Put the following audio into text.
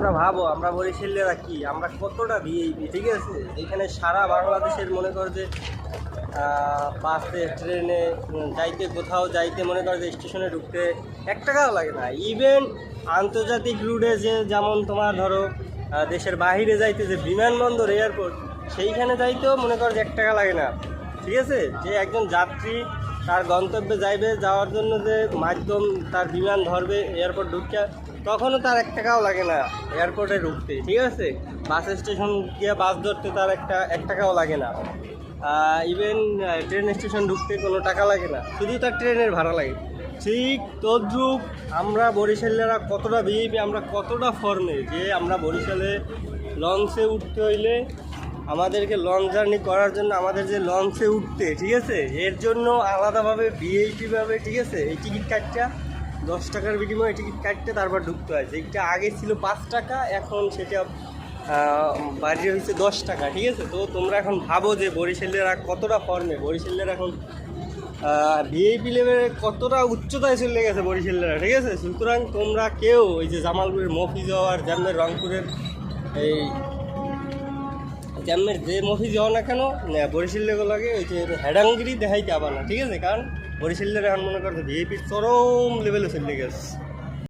তোমরা ভাবো আমরা বরিশালেরা কি, আমরা কতটা ভিআইপি, ঠিক আছে? এখানে সারা বাংলাদেশের মনে করো যে বাসে ট্রেনে যাইতে, কোথাও যাইতে মনে করো যে স্টেশনে ঢুকতে 1 টাকাও লাগে না। ইভেন আন্তর্জাতিক রুটে যে যেমন তোমার ধরো দেশের বাহিরে যাইতে যে বিমানবন্দর এয়ারপোর্ট, সেইখানে যাইতেও মনে করো যে 1 টাকা লাগে না, ঠিক আছে? যে একজন যাত্রী তার গন্তব্যে যাওয়ার জন্য যে মাধ্যম তার বিমান ধরবে এয়ারপোর্ট ঢুকতে, তখনও তার 1 টাকাও লাগে না এয়ারপোর্টে ঢুকতে, ঠিক আছে? বাস স্টেশন গিয়ে বাস ধরতে তার 1 টাকাও লাগে না। ইভেন ট্রেন স্টেশন ঢুকতে কোনো টাকা লাগে না, শুধু তার ট্রেনের ভাড়া লাগে। ঠিক তদ্রুপ আমরা বরিশালেরা কতটা ভিআইপি, আমরা কতটা ফর্মে, যে আমরা বরিশালে লঞ্চে উঠতে হইলে আমাদেরকে লং জার্নি করার জন্য আমাদের যে লঞ্চে উঠতে, ঠিক আছে, এর জন্য আলাদাভাবে ভিআইপিভাবে, ঠিক আছে, এই টিকিট কাটটা 10 টাকার বিনিময়ে টিকিট কাটতে তারপর ঢুকতে হয়। যেটা আগে ছিল 5 টাকা, এখন সেটা বাড়িয়ে হয়েছে 10 টাকা, ঠিক আছে? তো তোমরা এখন ভাবো যে বরিশালেরা কতটা ফর্মে, বরিশালেরা এখন ভিআইপি লেভেলে কতটা উচ্চতায় চলে গেছে বরিশালেরা, ঠিক আছে? সুতরাং তোমরা কেউ ওই যে জামালপুরের মফিজ হওয়ার, জ্যামের রংপুরের এই জ্যামের যে মফিজ হও না কেন, বরিশাল লাগে ওই যে হেডাঙ্গিরি দেখাইতে আবার না, ঠিক আছে? কারণ বরিশালের এখন মনে করছে ভিআইপির চরম লেভেলে চলে গেছে।